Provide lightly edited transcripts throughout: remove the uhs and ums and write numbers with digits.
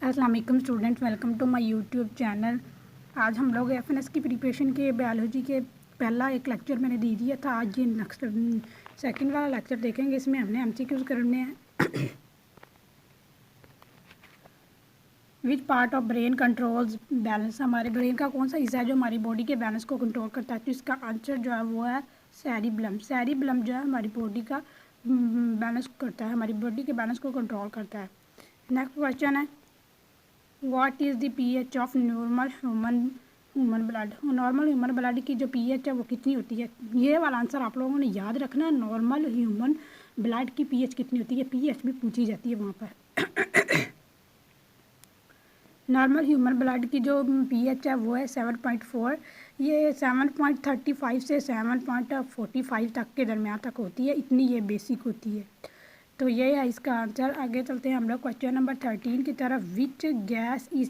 अस्सलाम वालेकुम students, welcome to my YouTube channel. आज हम लोग एफएनएस की प्रिपरेशन के बायोलॉजी के पहला एक लेक्चर मैंने दे दिया था। आज ये नेक्स्ट सेकंड वाला लेक्चर देखेंगे। इसमें हमने एमसीक्यूज करने हैं। Which part of brain controls balance, हमारे ब्रेन का कौन सा हिस्सा है जो हमारी बॉडी के बैलेंस को कंट्रोल करता है। तो इसका आंसर जो है वो है सेरिबलम। सेरिबलम जो है हमारी बॉडी का बैलेंस करता है, हमारी बॉडी के बैलेंस को कंट्रोल करता है। नेक्स्ट क्वेश्चन है, what is the pH of normal human blood. Normal human blood की जो पीएच है वो कितनी होती है। ये वाला आंसर आप लोगों ने याद रखना है। नॉर्मल ह्यूमन ब्लड की पीएच कितनी होती है, पीएच भी पूछी जाती है वहाँ पर। नॉर्मल ह्यूमन ब्लड की जो पीएच है वो है 7.4। ये 7.35 से 7.45 तक के दरमियान तक होती है, इतनी ये बेसिक होती है। तो ये है इसका आंसर। आगे चलते हैं हम लोग क्वेश्चन नंबर 13 की तरफ। Which gas is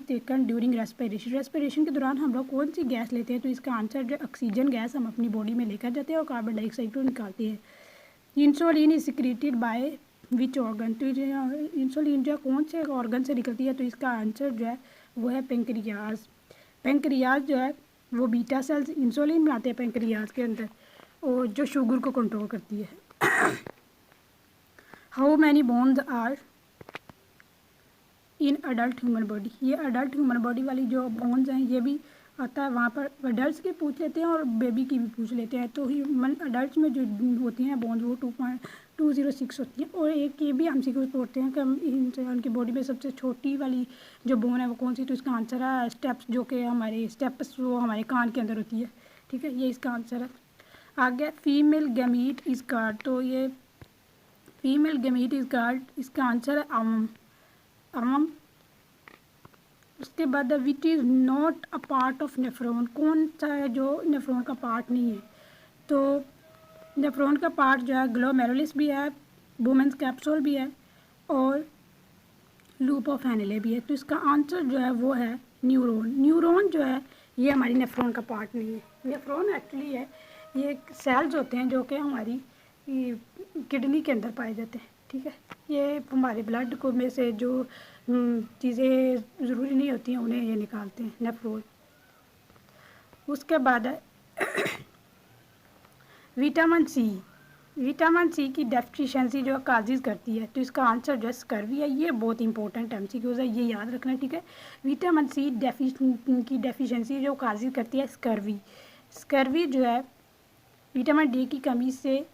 taken during respiration. Respiration के दौरान हम लोग कौन सी गैस लेते हैं। तो इसका आंसर जो ऑक्सीजन गैस हम अपनी बॉडी में लेकर जाते हैं और कार्बन डाइऑक्साइड को निकालते हैं। Insulin is secreted by which organ. तो इंसुलिन जो है कौन से ऑर्गन से निकलती है। तो इसका आंसर जो है वो है पेंक्रियाज। पेंक्रियाज जो है वो बीटा सेल्स इंसुलिन बनाते हैं पेंक्रियाज के अंदर, और जो शुगर को कंट्रोल करती है। How many bones are in adult human body. ये अडल्ट ह्यूमन बॉडी वाली जो बोन्स हैं ये भी आता है वहाँ पर। अडल्ट की पूछ लेते हैं और बेबी की भी पूछ लेते हैं। तो ह्यूमन अडल्ट में जो होती हैं बोन्स वो 2.206 होती हैं। और एक ये भी हम सीखो पढ़ते हैं कि इंसान की बॉडी में सबसे छोटी वाली जो बोन है वो कौन सी। तो इसका आंसर है स्टेप्स, जो कि हमारे स्टेप्स वो हमारे कान के अंदर होती है। ठीक है, ये इसका आंसर है। आगे फीमेल गैमीट इज गार्ड। तो ये फीमेल गैमीट इज गार्ड, इसका आंसर है अमम। उसके बाद which is not a part of nephron. कौन सा है जो नेफ्रॉन का पार्ट नहीं है। तो नेफ्रॉन का पार्ट जो है ग्लोमेरुलस भी है, वुमेन्स कैप्सूल भी है और लूप ऑफ हैनेले भी है। तो इसका आंसर जो है वो है न्यूरॉन। न्यूरॉन जो है ये हमारी नेफ्रॉन का पार्ट नहीं है। नेफ्रॉन एक्चुअली है ये सेल्स होते हैं जो कि हमारी किडनी के अंदर पाए जाते हैं। ठीक है, ये हमारे ब्लड को में से जो चीज़ें ज़रूरी नहीं होती हैं उन्हें ये निकालते हैं, नेफ्रॉन। उसके बाद है विटामिन सी। विटामिन सी की डेफिशिएंसी जो काजिज़ करती है। तो इसका आंसर जो है स्कर्वी है। ये बहुत इंपॉर्टेंट एमसीक्यूज है, ये याद रखना। ठीक है, विटामिन सी की डेफिशिएंसी जो काजिज़ करती है स्कर्वी। स्कर्वी जो है विटामिन डी की कमी से,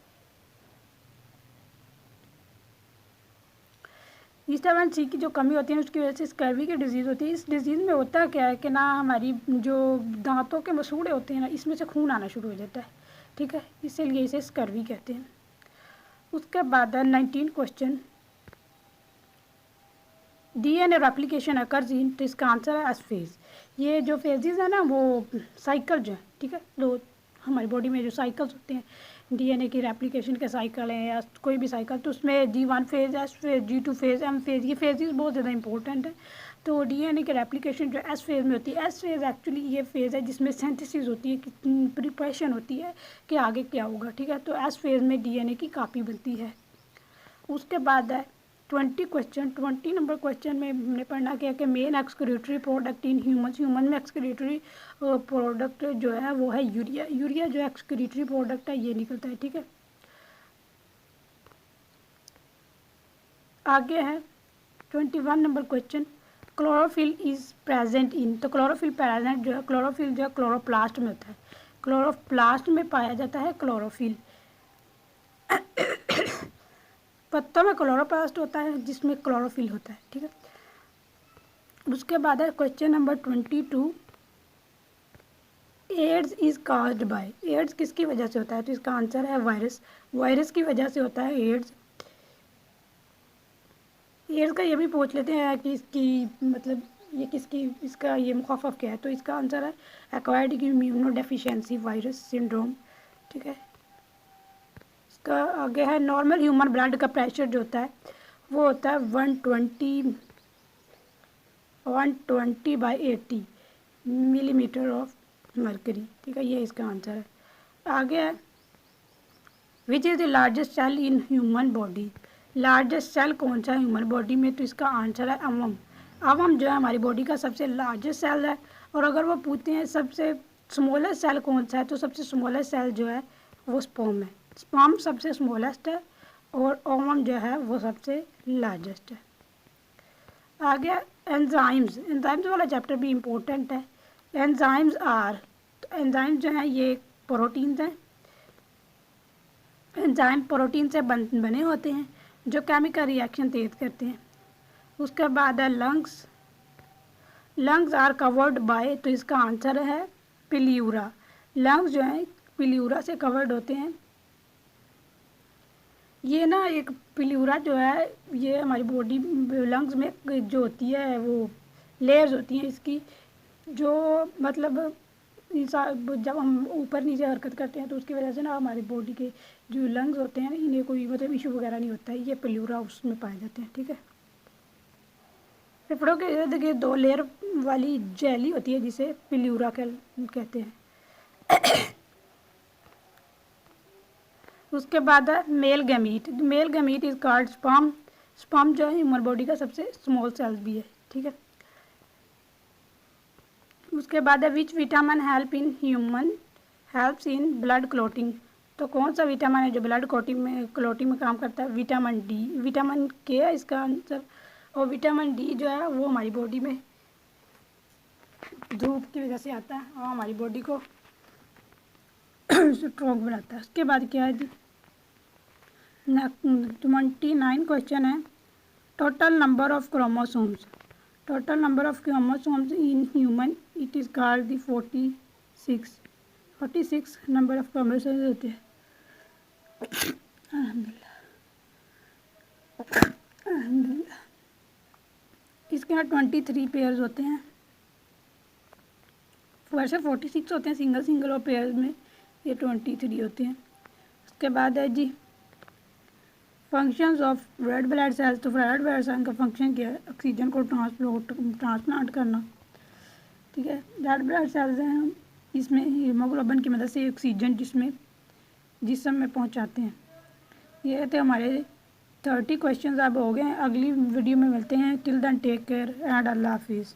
विटामिन सी की जो कमी होती है उसकी वजह से स्कर्वी की डिजीज़ होती है। इस डिजीज़ में होता क्या है कि ना हमारी जो दांतों के मसूड़े होते हैं ना इसमें से खून आना शुरू हो जाता है। ठीक है, इसीलिए इसे स्कर्वी कहते हैं। उसके बाद 19 question, DNA replication occurs in. तो इसका आंसर है एस फेज। ये जो फेजेस है ना वो साइकिल जो है, ठीक है, जो हमारी बॉडी में जो साइकिल्स होते हैं डीएनए की रेप्लिकेशन के साइकिल हैं या कोई भी साइकिल, तो उसमें G1 phase, S phase, G2 phase, M phase, ये फेजेस बहुत ज़्यादा इंपॉर्टेंट है। तो डीएनए की रेप्लिकेशन जो एस फेज में होती है। एस फेज एक्चुअली ये फेज़ है जिसमें सिंथेसिस होती है, प्रिपरेशन होती है कि आगे क्या होगा। ठीक है, तो एस फेज में डीएनए की कॉपी बनती है। उसके बाद है 20 क्वेश्चन। 20 नंबर क्वेश्चन में हमने पढ़ना क्या कि main excretory product in human में एक्सक्रीटरी प्रोडक्ट जो है वो है यूरिया। यूरिया जो एक्सक्रीटरी प्रोडक्ट है ये निकलता है। ठीक है, आगे है 21 number question, chlorophyll is present in. तो क्लोरोफिल प्रेजेंट जो है, क्लोरोफिल जो है क्लोरोप्लास्ट में होता है। क्लोरोप्लास्ट में पाया जाता है क्लोरोफिल। पत्तों में क्लोरोप्लास्ट होता है जिसमें क्लोरोफिल होता है। ठीक है, उसके बाद है question number 22, AIDS is caused by. AIDS किसकी वजह से होता है। तो इसका आंसर है वायरस। वायरस की वजह से होता है एड्स। एड्स का ये भी पूछ लेते हैं कि इसकी मतलब ये किसकी, इसका ये मुखाफफ क्या है। तो इसका आंसर है acquired immuno deficiency virus syndrome. ठीक है, इसका आगे है नॉर्मल ह्यूमन ब्लड का प्रेशर जो होता है वो होता है 120/80 मिलीमीटर ऑफ मरकरी। ठीक है, ये इसका आंसर है। आगे है which is the largest cell in human body. Largest cell कौन सा है ह्यूमन बॉडी में, तो इसका आंसर है अवम। अवम जो है हमारी बॉडी का सबसे लार्जेस्ट सेल है। और अगर वो पूछते हैं सबसे स्मॉलेस्ट सेल कौन सा है, तो सबसे स्मॉलेस्ट सेल जो है वो स्पर्म है। स्पर्म सबसे स्मॉलेस्ट है और ओवम जो है वो सबसे लार्जेस्ट है। आगे एंजाइम्स, एंजाइम्स वाला चैप्टर भी इम्पोर्टेंट है। एंजाइम्स आर, एंजाइम्स जो हैं ये प्रोटीन्स हैं। एंजाइम प्रोटीन से बने होते हैं जो केमिकल रिएक्शन तेज करते हैं। उसके बाद है lungs. Lungs are covered by, तो इसका आंसर है प्लीयूरा। लंग्स जो हैं प्लीयूरा से कवर्ड होते हैं। ये ना एक प्लीयूरा जो है ये हमारी बॉडी लंग्स में जो होती है वो लेयर्स होती हैं इसकी, जो मतलब जब हम ऊपर नीचे हरकत करते हैं तो उसकी वजह से ना हमारी बॉडी के जो लंग्स होते हैं इन्हें कोई मतलब इशू वगैरह नहीं होता है। ये प्लीयूरा उसमें पाए जाते हैं। ठीक है, फेफड़ों के इर्द गिर्द 2 लेयर वाली जेली होती है जिसे प्लीयूरा कहते हैं। उसके बाद है male gamete. Male gamete is called sperm. Sperm जो है ह्यूमन बॉडी का सबसे स्मॉल सेल्स भी है। ठीक है, उसके बाद है which vitamin helps in blood clotting. तो कौन सा विटामिन है जो ब्लड क्लॉटिंग में काम करता है? Vitamin D. विटामिन के है इसका आंसर। और विटामिन डी जो है वो हमारी बॉडी में धूप की वजह से आता है और हमारी बॉडी को स्ट्रॉन्ग बनाता है। उसके बाद क्या है जी, 29 क्वेश्चन है। Total number of chromosomes. Total number of chromosomes in human it is called the 46 number of chromosomes होते हैं। अल्हम्दुलिल्लाह। इसके यहाँ 23 पेयर्स होते हैं। वैसे 46 होते हैं सिंगल और पेयर्स में ये 23 होते हैं। उसके बाद है जी functions of red blood cells. तो रेड ब्लड सेल का फंक्शन क्या है? ऑक्सीजन को ट्रांसप्लांट करना। ठीक है, रेड ब्लड सेल्स हैं इसमें हीमोग्लोबिन की मदद से ऑक्सीजन जिस्म में पहुंचाते हैं। ये थे हमारे 30 क्वेश्चन अब हो गए हैं। अगली वीडियो में मिलते हैं। Till then take care and अल्लाह हाफिज़।